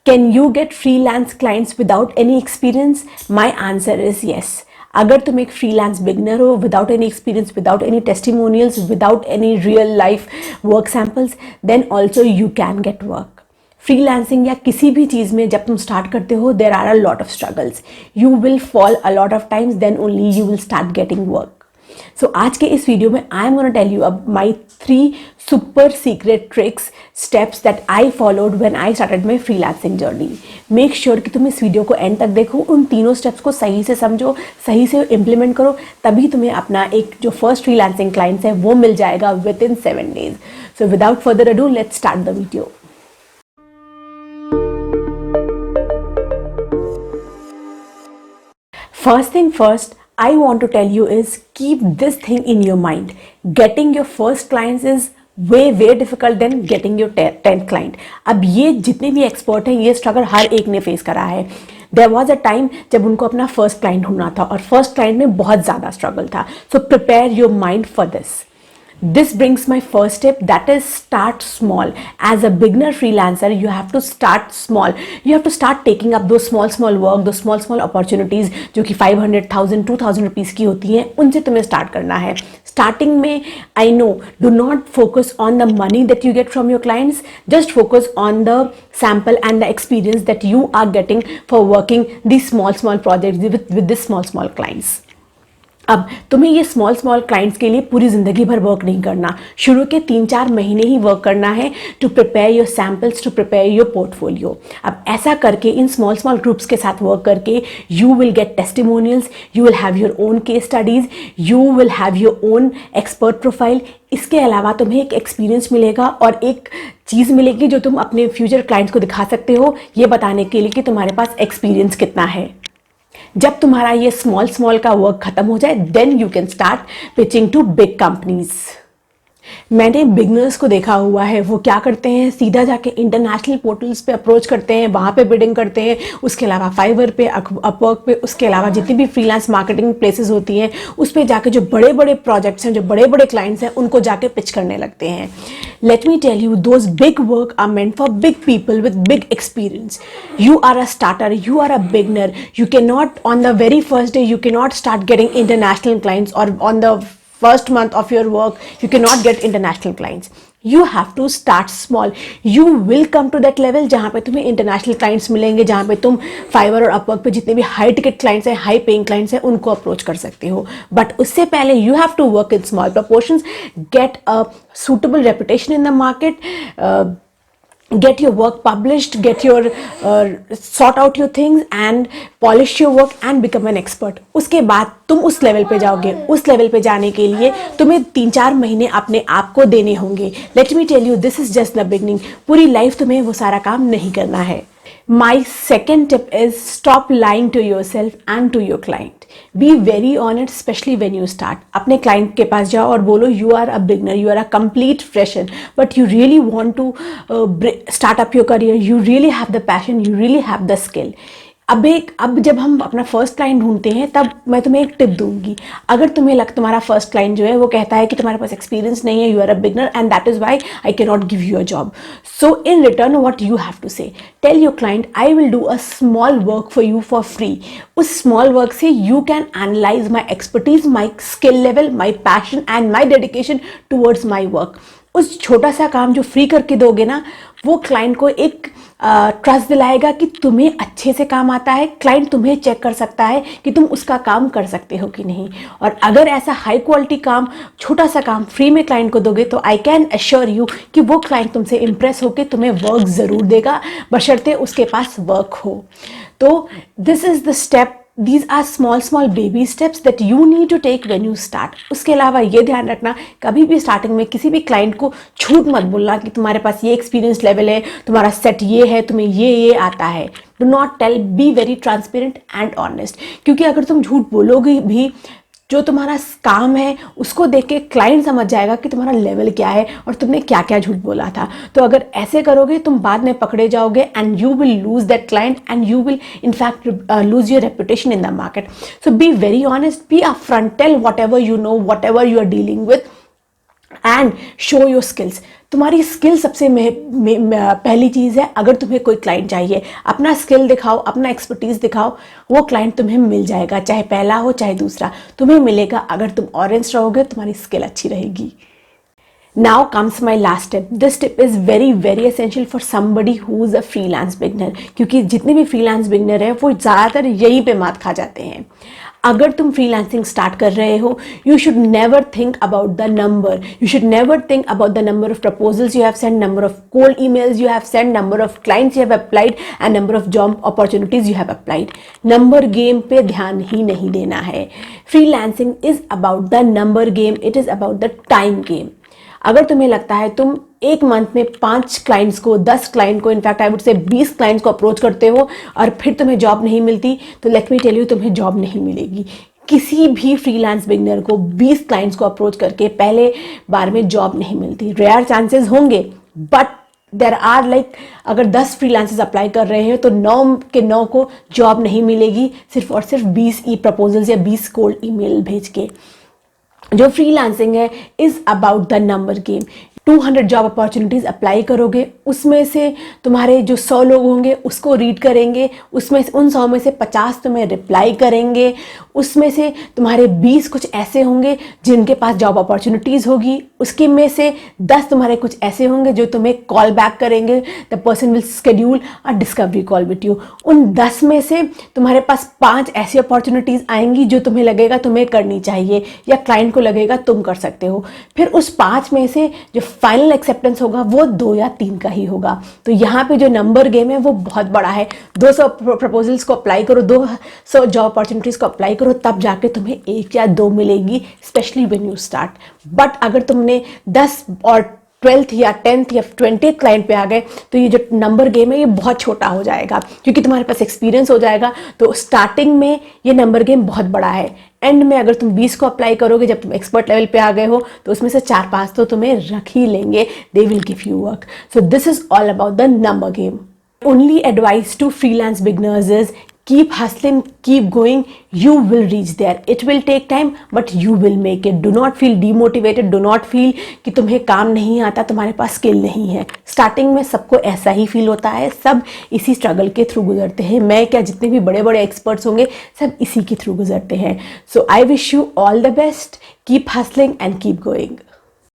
Can you get freelance clients without any experience? My answer is yes. अगर तुम एक freelance beginner हो, without any experience, without any testimonials, without any real life work samples, then also you can get work. Freelancing या किसी भी चीज़ में जब तुम स्टार्ट करते हो, there are a lot of struggles. You will fall a lot of times, then only you will start getting work. So आज के इस वीडियो में I am gonna tell you अब my 3 super secret tricks steps that I followed when I started my freelancing journey. Make sure कि तुम इस video को and तक देखो, उन तीनों स्टेप्स को सही से समझो, सही से इम्प्लीमेंट करो, तभी तुम्हें अपना एक जो फर्स्ट फ्रीलांसिंग क्लाइंट्स है वो मिल जाएगा with in 7 days. So without further ado let's start the video. First thing first, I want to tell you is keep this thing in your mind. Getting your first clients is way difficult than getting your 10th client. अब ये जितने भी expert हैं ये struggle हर एक ने face करा है. There was a time जब उनको अपना फर्स्ट क्लाइंट ढूंढना था और फर्स्ट क्लाइंट में बहुत ज़्यादा स्ट्रगल था. So prepare your mind for this. This brings my first step, that is start small. As a beginner freelancer, you have to start small. You have to start taking up those small work, those small opportunities जो कि 500,000, 2,000 rupees की होती हैं, उनसे तुम्हें start करना है. Starting में, I know, do not focus on the money that you get from your clients. Just focus on the sample and the experience that you are getting for working these small projects with these small clients. अब तुम्हें ये small clients के लिए पूरी ज़िंदगी भर work नहीं करना. शुरू के 3-4 महीने ही वर्क करना है to prepare your samples, to prepare your portfolio. अब ऐसा करके इन स्मॉल ग्रुप्स के साथ वर्क करके you will get testimonials, you will have your own case studies, you will have your own expert profile. इसके अलावा तुम्हें एक एक्सपीरियंस मिलेगा और एक चीज़ मिलेगी जो तुम अपने फ्यूचर क्लाइंट्स को दिखा सकते हो, ये बताने के लिए कि तुम्हारे पास एक्सपीरियंस कितना है. जब तुम्हारा ये स्मॉल का वर्क खत्म हो जाए then you can start pitching to big companies. मैंने बिगनर्स को देखा हुआ है, वो क्या करते हैं, सीधा जाके इंटरनेशनल पोर्टल्स पे अप्रोच करते हैं, वहाँ पे बिडिंग करते हैं. उसके अलावा फाइवर पे, अपवर्क पे, उसके अलावा जितनी भी फ्रीलांस मार्केटिंग प्लेसेस होती हैं उस पे जाके जो बड़े प्रोजेक्ट्स हैं, जो बड़े क्लाइंट्स हैं, उनको जाके पिच करने लगते हैं. Let me tell you, those big work are meant for big people with big experience. You are a starter, you are a beginner. You can not on the very first day you can not start getting international clients, और on the first month of your work you cannot get international clients. You have to start small. You will come to that level जहाँ पे तुम्हें international clients मिलेंगे, जहाँ पे तुम Fiverr और Upwork पे जितने भी high ticket clients हैं, high paying clients हैं, उनको approach कर सकते हो. But उससे पहले you have to work in small proportions, get a suitable reputation in the market, get your work published, get your sort out your things and polish your work and become an expert. उसके बाद तुम उस level पे जाओगे. उस level पे जाने के लिए तुम्हें 3-4 महीने अपने आप को देने होंगे. Let me tell you, this is just the beginning. पूरी लाइफ तुम्हें वो सारा काम नहीं करना है. My second tip is stop lying to yourself and to your client. Be very honest, especially when you start. अपने client के पास जाओ और बोलो you are a beginner, you are a complete fresher, but you really want to start up your career. You really have the passion, you really have the skill. अब जब हम अपना first client ढूंढते हैं तब मैं तुम्हें एक टिप दूंगी. अगर तुम्हें तुम्हारा फर्स्ट क्लाइंट जो है वो कहता है कि तुम्हारे पास एक्सपीरियंस नहीं है, you are a beginner and that is why I can not give you a job. So in return what you have to say, tell your client I will do a small work for you for free. उस small work से you can analyse my expertise, my skill level, my passion and my dedication towards my work. उस छोटा सा काम जो free करके दोगे ना, वो क्लाइंट को एक ट्रस्ट दिलाएगा कि तुम्हें अच्छे से काम आता है. क्लाइंट तुम्हें चेक कर सकता है कि तुम उसका काम कर सकते हो कि नहीं. और अगर ऐसा हाई क्वालिटी काम, छोटा सा काम फ्री में क्लाइंट को दोगे तो आई कैन अश्योर यू कि वो क्लाइंट तुमसे इम्प्रेस होकर तुम्हें वर्क ज़रूर देगा, बशर्ते उसके पास वर्क हो. तो this is the step. These are small baby steps that you need to take when you start. उसके अलावा ये ध्यान रखना, कभी भी स्टार्टिंग में किसी भी क्लाइंट को झूठ मत बोलना कि तुम्हारे पास ये एक्सपीरियंस लेवल है, तुम्हारा सेट ये है, तुम्हें ये आता है. Do not tell, be very transparent and honest. क्योंकि अगर तुम झूठ बोलोगे भी, जो तुम्हारा काम है उसको देख के क्लाइंट समझ जाएगा कि तुम्हारा लेवल क्या है और तुमने क्या क्या झूठ बोला था. तो अगर ऐसे करोगे तुम बाद में पकड़े जाओगे and you will lose that client and you will in fact lose your reputation in the market. So be very honest, be upfront, tell whatever you know, whatever you are dealing with. And show your skills. तुम्हारी skill सबसे पहली चीज़ है। अगर तुम्हें कोई client चाहिए, अपना skill दिखाओ, अपना एक्सपर्टीज दिखाओ, वो क्लाइंट तुम्हें मिल जाएगा, चाहे पहला हो चाहे दूसरा, तुम्हें मिलेगा अगर तुम ऑरेंज रहोगे, तुम्हारी स्किल अच्छी रहेगी। Now comes my last tip. This tip is very very essential for somebody who is a freelance beginner, क्योंकि जितने भी freelance beginner हैं वो ज़्यादातर यहीं पे मात खा जाते हैं। अगर तुम फ्रीलांसिंग स्टार्ट कर रहे हो, you should never think about the number. You should never think about the number of proposals you have sent, number of cold emails you have sent, number of clients you have applied and number of job opportunities you have applied. Number game पे ध्यान ही नहीं देना है। Freelancing is about the number game. It is about the time game. अगर तुम्हें लगता है तुम एक मंथ में 5 क्लाइंट्स को, 10 क्लाइंट को, in fact I would say 20 clients को अप्रोच करते हो और फिर तुम्हें जॉब नहीं मिलती, तो लेट मी टेल यू, तुम्हें जॉब नहीं मिलेगी। किसी भी फ्रीलांस बिगनर को 20 क्लाइंट्स को अप्रोच करके पहले बार में जॉब नहीं मिलती। रेयर चांसेस होंगे, बट देर आर लाइक, अगर 10 फ्रीलांसर्स अप्लाई कर रहे हैं तो 9 के 9 को जॉब नहीं मिलेगी, सिर्फ और सिर्फ 20 ई प्रपोजल्स या 20 कोल्ड ईमेल भेज के। जो फ्रीलांसिंग है is about the number game. 200 job opportunities apply करोगे, उसमें से तुम्हारे जो 100 लोग होंगे उसको रीड करेंगे, उसमें से उन 100 में से 50 तुम्हें रिप्लाई करेंगे, उसमें से तुम्हारे 20 कुछ ऐसे होंगे जिनके पास जॉब अपॉर्चुनिटीज़ होगी, उसके में से 10 तुम्हारे कुछ ऐसे होंगे जो तुम्हें कॉल बैक करेंगे, the person will schedule a discovery call with you. उन 10 में से तुम्हारे पास 5 ऐसी अपॉर्चुनिटीज़ आएंगी जो तुम्हें लगेगा तुम्हें करनी चाहिए या क्लाइंट को लगेगा तुम कर सकते हो। फिर उस 5 में से जो फाइनल एक्सेप्टेंस होगा वो 2 या 3 का ही होगा। तो यहाँ पे जो नंबर गेम है वो बहुत बड़ा है। 200 प्रपोजल्स को अप्लाई करो, 200 जॉब अपॉर्चुनिटीज़ को अप्लाई करो, तब जाके तुम्हें 1 या 2 मिलेगी, specially when you start. But अगर तुमने 10 और 12th या 10th या 20th क्लाइंट पे आ गए तो ये जो नंबर गेम है ये बहुत छोटा हो जाएगा, क्योंकि तुम्हारे पास एक्सपीरियंस हो जाएगा। तो स्टार्टिंग में ये नंबर गेम बहुत बड़ा है। एंड में अगर तुम 20 को अप्लाई करोगे, जब तुम एक्सपर्ट लेवल पे आ गए हो, तो उसमें से 4-5 तो तुम्हें रख ही लेंगे, they will give you work. So this is all about the number game. Only advice to freelance beginners is keep hustling, keep going, you will reach there. It will take time, but you will make it. Do not feel demotivated, do not feel कि तुम्हें काम नहीं आता, तुम्हारे पास skill नहीं है। Starting में सबको ऐसा ही फील होता है, सब इसी स्ट्रगल के थ्रू गुजरते हैं। मैं क्या, जितने भी बड़े बड़े एक्सपर्ट्स होंगे सब इसी के थ्रू गुजरते हैं। So I wish you all the best, keep hustling and keep going.